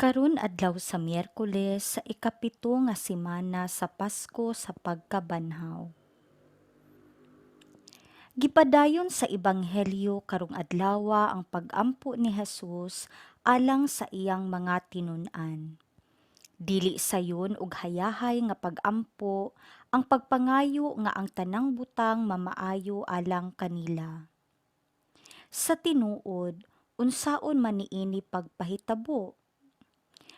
Karon adlaw sa Miyerkules sa ikapito nga semana sa Pasko sa pagkabanhaw. Gipadayon sa ebanghelyo karong adlawa ang pag-ampo ni Hesus alang sa iyang mga tinun-an. Dili sayon og hayahay nga pag-ampo ang pagpangayo nga ang tanang butang mamaayo alang kanila. Sa tinuod, unsaon man niini pagpahitabo?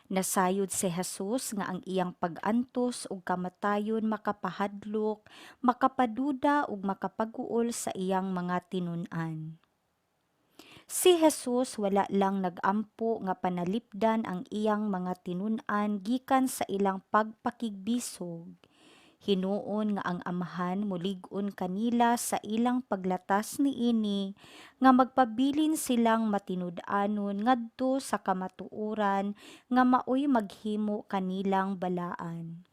Nasayod si Jesus nga ang iyang pag-antos ug kamatayon makapahadlok, makapaduda ug makapag-uol sa iyang mga tinun-an. Si Jesus wala lang nag-ampo nga panalipdan ang iyang mga tinun-an gikan sa ilang pagpakigbisog. Hinuon nga ang Amahan mulig-on kanila sa ilang paglatas niini nga magpabilin silang matinud-anon ngadto sa kamatuoran nga maoy maghimo kanilang balaan.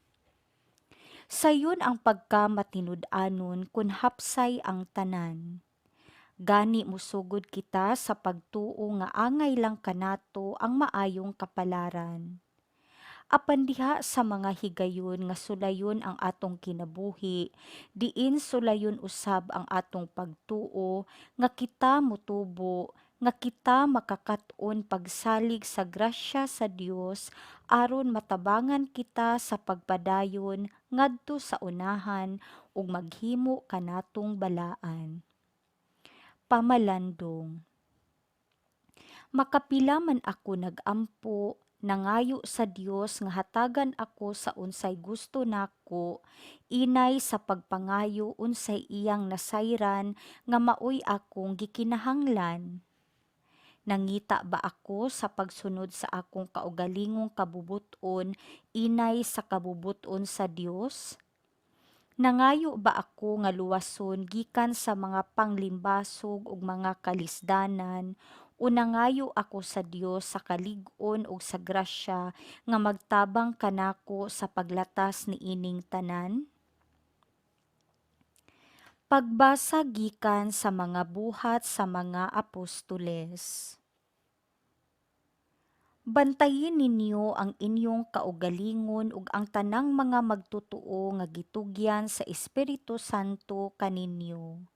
Sayon ang pagkamatinud-anon kun hapsay ang tanan. Gani musugod kita sa pagtuo nga angay lang kanato ang maayong kapalaran. Apan diha sa mga higayon nga sulayon ang atong kinabuhi, diin sulayon usab ang atong pagtuo nga kita mutubo, nga kita makakaton pagsalig sa grasya sa Dios aron matabangan kita sa pagpadayon ngadto sa unahan ug maghimo kanatong balaan. Pamalandong. Makapila man ako nag-ampo, nangayo sa Dios nga hatagan ako sa unsay gusto nako, inay sa pagpangayo unsay iyang nasayran nga maoy akong gikinahanglan. Nangita ba ako sa pagsunod sa akong kaugalingong kabubut-on inay sa kabubut-on sa Dios? Nangayo ba ako nga luwason gikan sa mga panglimbasog ug mga kalisdanan o nangayo ako sa Dios sa kalig-on ug sa grasya nga magtabang kanako sa paglatas niining tanan? Pagbasa gikan sa mga buhat sa mga apostoles. Bantayin ninyo ang inyong kaugalingon ug ang tanang mga magtotoo nga gitugyan sa Espiritu Santo kaninyo.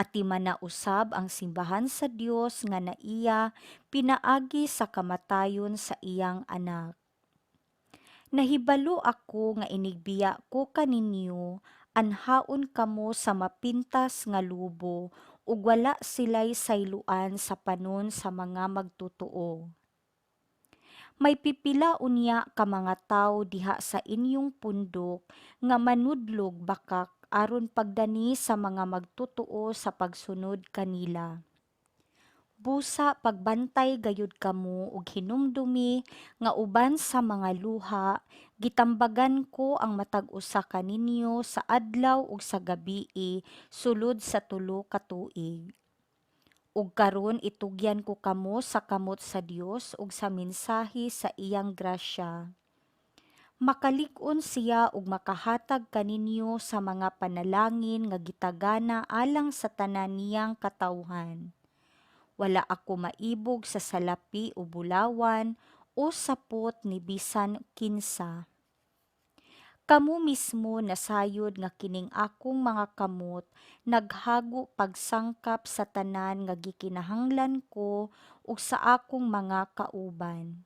Atiman na usab ang simbahan sa Dios nga naiya pinaagi sa kamatayon sa iyang anak. Nahibalo ako nga inigbiya ko kaninyo, anhaon kamo sa mapintas nga lubo ug wala sila'y sayloan sa panon sa mga magtotoo. May pipila unya ka mga tawo diha sa inyong pundok nga manudlog bakak aron pagdani sa mga magtotoo sa pagsunod kanila. Busa pagbantay gayud kamo ug hinumdumi nga uban sa mga luha gitambagan ko ang matag usa kaninyo sa adlaw ug sa gabii sulod sa 3 ka tuig. Ug karon itugyan ko kamo sa kamot sa Dios ug sa mensahe sa iyang grasya. Makalig-on siya ug makahatag kaninyo sa mga panalangin nga gitagana alang sa tanan niyang katawhan. Wala ako maibog sa salapi o bulawan o sapot ni bisan kinsa. Kamo mismo nasayod nga kining akong mga kamot naghago pagsangkap sa tanan nga gikinahanglan ko ug sa akong mga kauban.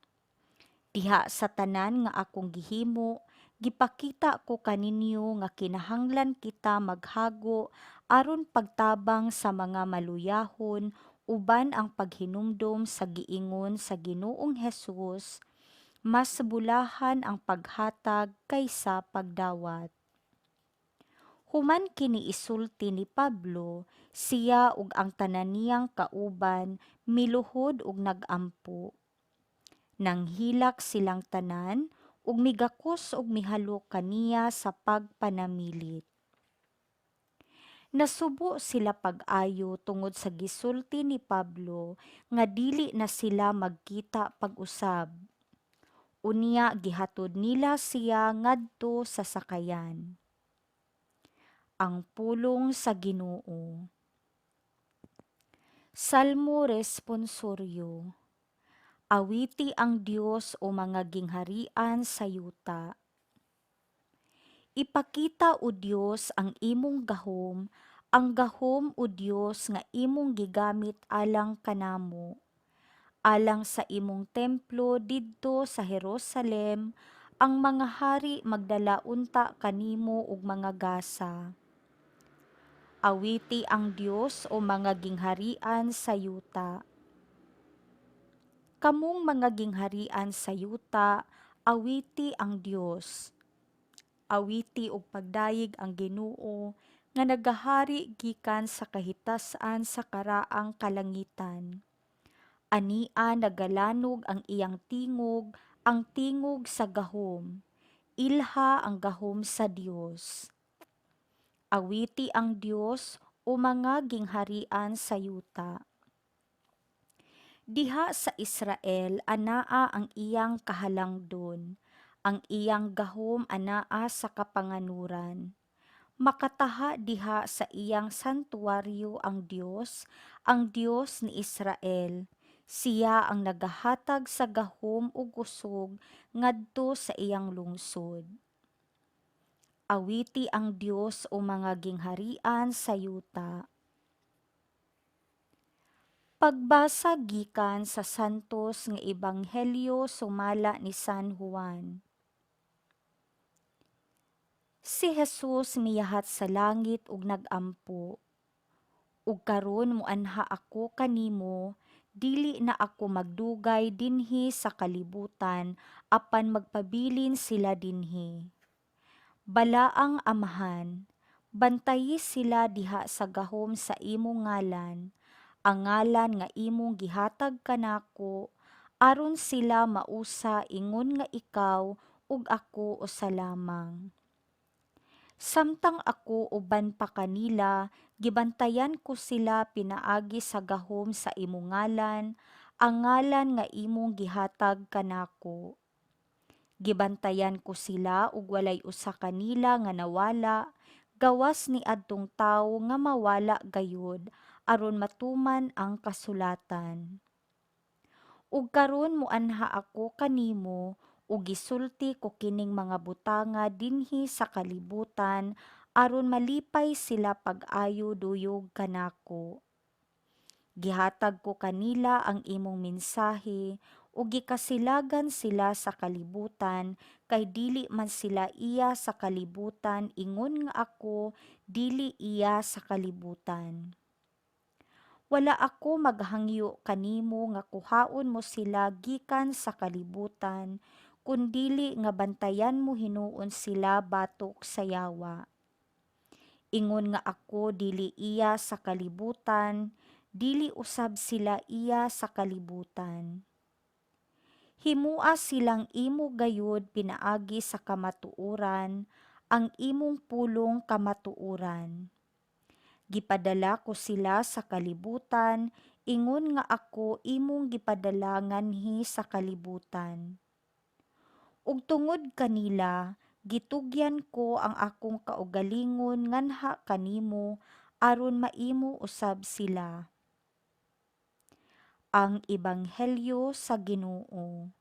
Diha sa tanan nga akong gihimo, gipakita ko kaninyo nga kinahanglan kita maghago aron pagtabang sa mga maluyahon uban ang paghinumdom sa giingon sa Ginoong Hesus, mas bulahan ang paghatag kaysa pagdawat. Human kini isulti ni Pablo, siya ug ang tanan niyang kauban miluhod ug nag-ampo. Nanghilak silang tanan ug migakos ug mihalok kaniya sa pagpanamilit. Nasubo sila pag-ayo tungod sa gisulti ni Pablo nga dili na sila magkita pag-usab. Unya gihatod nila siya ngadto sa sakayan. Ang pulong sa Ginoo. Salmo responsoryo. Awiti ang Diyos o mga gingharian sa yuta. Ipakita o Diyos ang imong gahom o Diyos nga imong gigamit alang kanamo. Alang sa imong templo didto sa Jerusalem, ang mga hari magdala unta kanimo og mga gasa. Awiti ang Diyos o mga gingharian sa yuta. Kamong mga gingharian sa yuta, awiti ang Diyos. Awiti og pagdayeg ang Ginoo nga nagahari gikan sa kahitasan sa karaang kalangitan. Ania nagalanog ang iyang tingog, ang tingog sa gahom. Ilha ang gahom sa Dios. Awiti ang Dios o mga gingharian sa yuta. Diha sa Israel anaa ang iyang kahalangdon, ang iyang gahom anaa sa kapanganuran. Makataha diha sa iyang santuaryo ang Dios ni Israel. Siya ang nagahatag sa gahom ug usog ngadto sa iyang lungsod. Awiti ang Dios o mga gingharian sa yuta. Pagbasa gikan sa santos nga ebanghelyo sumala ni San Juan. Si Jesus miyahat sa langit ug nagampo. Ug karon moanha ako kanimo, dili na ako magdugay dinhi sa kalibutan apan magpabilin sila dinhi. Balaang Amahan, bantayi sila diha sa gahom sa imong ngalan, ang ngalan nga imong gihatag kanako, aron sila mausa ingon nga ikaw ug ako usa lamang. Samtang ako uban pa kanila, gibantayan ko sila pinaagi sa gahom sa imong ngalan, ang ngalan nga imong gihatag kanako. Gibantayan ko sila ug walay usa kanila nga nawala, gawas ni adtong tawo nga mawala gayud aron matuman ang kasulatan. Ug karon moanha ako kanimo ug gisulti ko kining mga butanga dinhi sa kalibutan aron malipay sila pag-ayo duyog kanako. Gihatag ko kanila ang imong mensahe ug gikasilagan sila sa kalibutan kay dili man sila iya sa kalibutan ingon nga ako dili iya sa kalibutan. Wala ako maghangyo kanimo nga kuhaon mo sila gikan sa kalibutan, kundili nga bantayan mo hinuon sila batok sa yawa. Ingon nga ako dili iya sa kalibutan, dili usab sila iya sa kalibutan. Himua silang imo gayud pinaagi sa kamatuoran, ang imong pulong kamatuoran. Gipadala ko sila sa kalibutan, ingon nga ako imong gipadala nganhi sa kalibutan. Ug tungod kanila, gitugyan ko ang akong kaugalingon nganha kanimo aron maimo usab sila. Ang Ebanghelyo sa Ginoo.